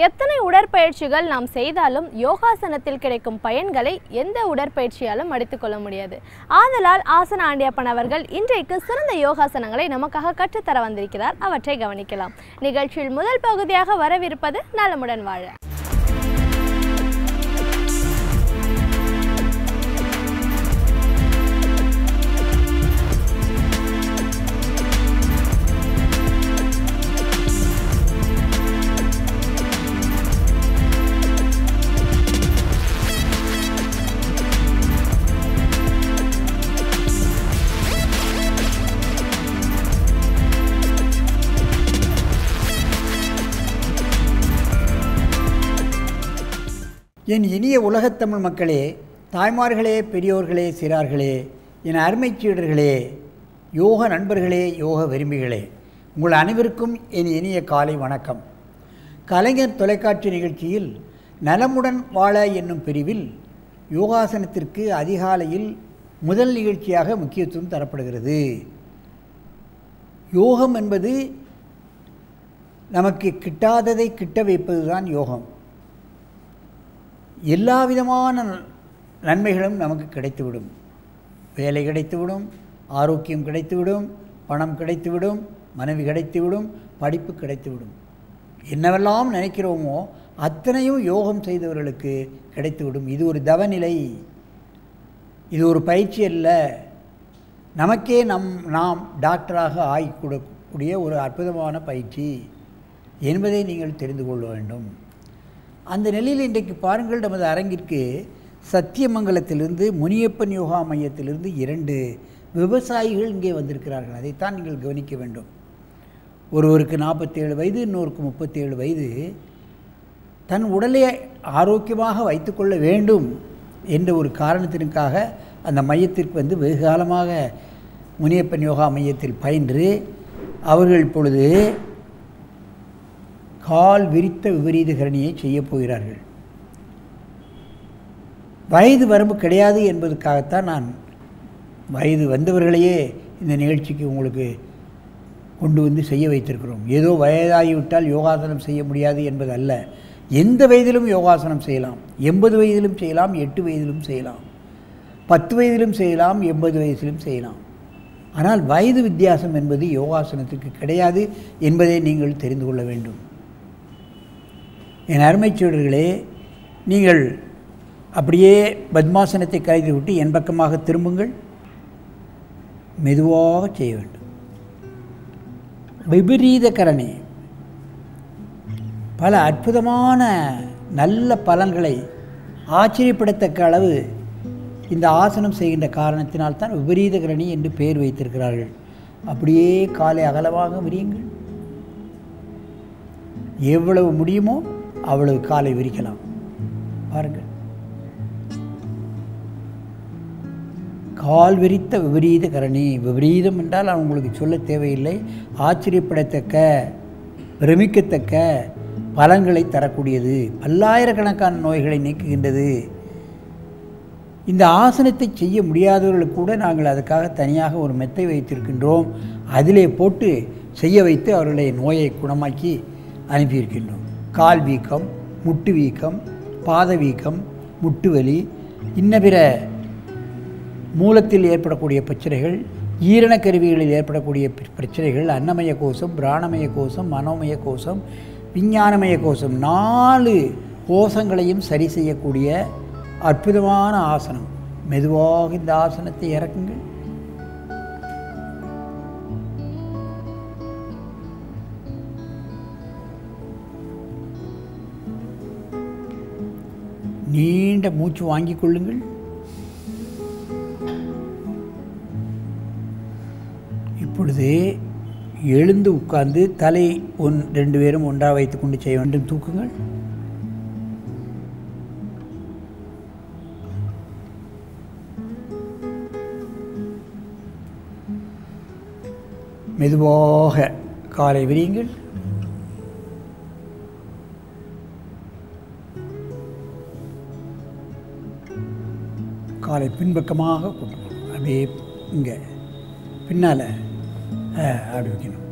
எத்தனை உடற்பயிற்சிகள் நாம் செய்தாலும் யோகாசனத்தில் கிடைக்கும் பயன்களை எந்த உடற்பயிற்சியாலும் அடித்துக்கொள்ள முடியாது. ஆதலால் ஆசன ஆண்டியப்பன் அவர்கள் இன்றைக்கு சிறந்த யோகாசனங்களை நமக்காக கற்றுத்தர வந்திருக்கிறார். அவற்றை கவனிக்கலாம். நிகழ்ச்சியில் முதல் பகுதியாக வரவிருப்பது நலமுடன் வாழ. என் இனிய உலகத்தமிழ் மக்களே, தாய்மார்களே, பெரியோர்களே, சிறார்களே, என் அருமைச் சீடர்களே, யோக நண்பர்களே, யோக விரும்பிகளே, உங்கள் அனைவருக்கும் என் இனிய காலை வணக்கம். கலைஞர் தொலைக்காட்சி நிகழ்ச்சியில் நலமுடன் வாழ என்னும் பிரிவில் யோகாசனத்திற்கு அதிகாலையில் முதல் நிகழ்ச்சியாக முக்கியத்துவம் தரப்படுகிறது. யோகம் என்பது நமக்கு கிட்டாததை கிட்ட வைப்பதுதான் யோகம். எல்லா விதமான நன்மைகளும் நமக்கு கிடைத்துவிடும். வேலை கிடைத்துவிடும், ஆரோக்கியம் கிடைத்துவிடும், பணம் கிடைத்துவிடும், மனைவி கிடைத்துவிடும், படிப்பு கிடைத்துவிடும். என்னவெல்லாம் நினைக்கிறோமோ அத்தனையும் யோகம் செய்தவர்களுக்கு கிடைத்துவிடும். இது ஒரு தவநிலை, இது ஒரு பயிற்சி அல்ல. நமக்கே நாம் டாக்டராக ஆகிக்கூடக்கூடிய ஒரு அற்புதமான பயிற்சி என்பதை நீங்கள் தெரிந்து கொள்ள வேண்டும். அந்த நிலையில் இன்றைக்கு பாருங்கள், நமது அரங்கிற்கு சத்தியமங்கலத்திலிருந்து முனியப்பன் யோகா மையத்திலிருந்து 2 விவசாயிகள் இங்கே வந்திருக்கிறார்கள். அதைத்தான் நீங்கள் கவனிக்க வேண்டும். ஒருவருக்கு 47 வயது, இன்னொருக்கு 37 வயது. தன் உடலை ஆரோக்கியமாக வைத்துக்கொள்ள வேண்டும் என்ற ஒரு காரணத்திற்காக அந்த மையத்திற்கு வந்து வெகு காலமாக முனியப்பன் யோகா மையத்தில் பயின்று அவர்கள் இப்பொழுது கால் விரித்த விபரீத கரணியை செய்யப் போகிறார்கள். வயது வரம்பு கிடையாது என்பதற்காகத்தான் நான் வயது வந்தவர்களையே இந்த நிகழ்ச்சிக்கு உங்களுக்கு கொண்டு வந்து செய்ய வைத்திருக்கிறோம். ஏதோ வயதாகிவிட்டால் யோகாசனம் செய்ய முடியாது என்பது அல்ல. எந்த வயதிலும் யோகாசனம் செய்யலாம். 80 வயதிலும் செய்யலாம், 8 வயதிலும் செய்யலாம், 10 வயதிலும் செய்யலாம், 80 வயதிலும் செய்யலாம். ஆனால் வயது வித்தியாசம் என்பது யோகாசனத்துக்கு கிடையாது என்பதை நீங்கள் தெரிந்து கொள்ள வேண்டும். என் அருமைச் சீடர்களே, நீங்கள் அப்படியே பத்மாசனத்தை கலைத்து விட்டு என் பக்கமாக திரும்புங்கள். மெதுவாக செய்ய வேண்டும். விபரீத கரணி பல அற்புதமான நல்ல பலன்களை ஆச்சரியப்படத்தக்க அளவு இந்த ஆசனம் செய்கின்ற காரணத்தினால்தான் விபரீத கரணி என்று பெயர் வைத்திருக்கிறார்கள். அப்படியே காலை அகலமாக விரியுங்கள். எவ்வளவு முடியுமோ அவ்வளவு காலை விரிக்கலாம். பாருங்கள், கால் விரித்த விபரீத கரணி. விபரீதம் என்றால் அவங்களுக்கு சொல்ல தேவையில்லை. ஆச்சரியப்படத்தக்க, பிரமிக்கத்தக்க பலன்களை தரக்கூடியது, பல்லாயிரக்கணக்கான நோய்களை நீக்குகின்றது. இந்த ஆசனத்தை செய்ய முடியாதவர்களுக்கு கூட நாங்கள் அதுக்காக தனியாக ஒரு மெத்தை வைத்திருக்கின்றோம். அதிலே போட்டு செய்ய வைத்து அவர்களுடைய நோயை குணமாக்கி அனுப்பியிருக்கின்றோம். கால் வீக்கம், முட்டு வீக்கம், பாத வீக்கம், முட்டு வலி, இன்ன பிற மூலத்தில் ஏற்படக்கூடிய பிரச்சனைகள், ஈரணக்கருவிகளில் ஏற்படக்கூடிய பிரச்சனைகள், அன்னமய கோஷம், பிராணமய கோஷம், மனோமய கோஷம், விஞ்ஞானமய கோஷம், 4 கோஷங்களையும் சரி செய்யக்கூடிய அற்புதமான ஆசனம். மெதுவாக இந்த ஆசனத்தை இறக்குங்கள். நீண்ட மூச்சு வாங்கிக் கொள்ளுங்கள். இப்பொழுது எழுந்து உட்கார்ந்து தலை 2 பேரும் ஒன்றாக வைத்துக்கொண்டு செய்ய வேண்டும். தூக்குங்கள். மெதுவாக காலை விரியுங்கள். காலை பின்பக்கமாக கொண்டு போகணும். அப்படியே இங்கே பின்னால் அப்படி வைக்கணும்.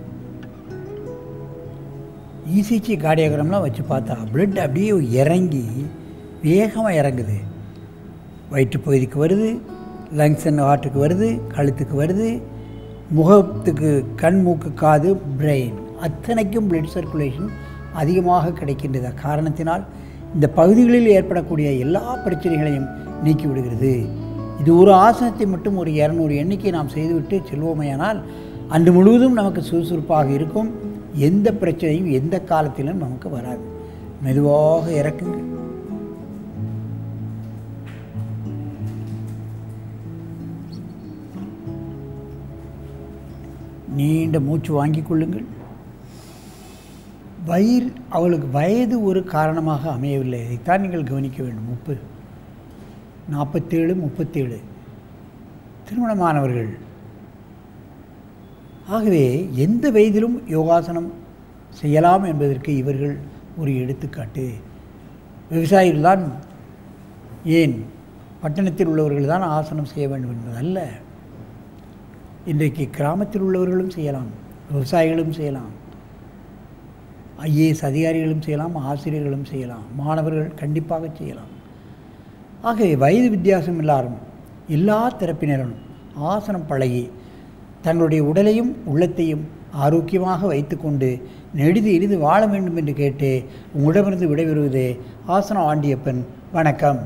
இசிஜி கார்டியோகிராம்லாம் வச்சு பார்த்தா பிளட் அப்படியே இறங்கி வேகமாக இறங்குது. வயிற்றுப்பகுதிக்கு வருது, லங்ஸ் அண்ட் ஹார்ட்டுக்கு வருது, கழுத்துக்கு வருது, முகத்துக்கு கண், மூக்கு, காது, பிரெயின் அத்தனைக்கும் பிளட் சர்க்குலேஷன் அதிகமாக கிடைக்கின்ற காரணத்தினால் இந்த பகுதிகளில் ஏற்படக்கூடிய எல்லா பிரச்சனைகளையும் நீக்கி விடுகிறது. இது ஒரு ஆசனத்தை மட்டும் ஒரு 200 எண்ணிக்கை நாம் செய்துவிட்டு செல்வோமையானால் அன்று முழுவதும் நமக்கு சுறுசுறுப்பாக இருக்கும். எந்த பிரச்சனையும் எந்த காலத்திலும் நமக்கு வராது. மெதுவாக இறக்குங்கள். நீண்ட மூச்சு வாங்கிக் கொள்ளுங்கள். அவளுக்கு வயது ஒரு காரணமாக அமையவில்லை. இதைத்தான் நீங்கள் கவனிக்க வேண்டும். 30, 47, 37 திருமணமானவர்கள். ஆகவே எந்த வயதிலும் யோகாசனம் செய்யலாம் என்பதற்கு இவர்கள் ஒரு எடுத்துக்காட்டு. விவசாயிகள் தான், ஏன் பட்டணத்தில் உள்ளவர்கள் தான் ஆசனம் செய்ய வேண்டும் என்பதல்ல. இன்றைக்கு கிராமத்தில் உள்ளவர்களும் செய்யலாம், விவசாயிகளும் செய்யலாம், ஐஏஎஸ் அதிகாரிகளும் செய்யலாம், ஆசிரியர்களும் செய்யலாம், மாணவர்கள் கண்டிப்பாக செய்யலாம். ஆகவே வயது வித்தியாசம் எல்லா தரப்பினரும் ஆசனம் பழகி தங்களுடைய உடலையும் உள்ளத்தையும் ஆரோக்கியமாக வைத்துக்கொண்டு நெடிது வாழ வேண்டும் என்று கேட்டு உங்களிடமிருந்து விடைபெறுவதே ஆசனம் ஆண்டியப்பன். வணக்கம்.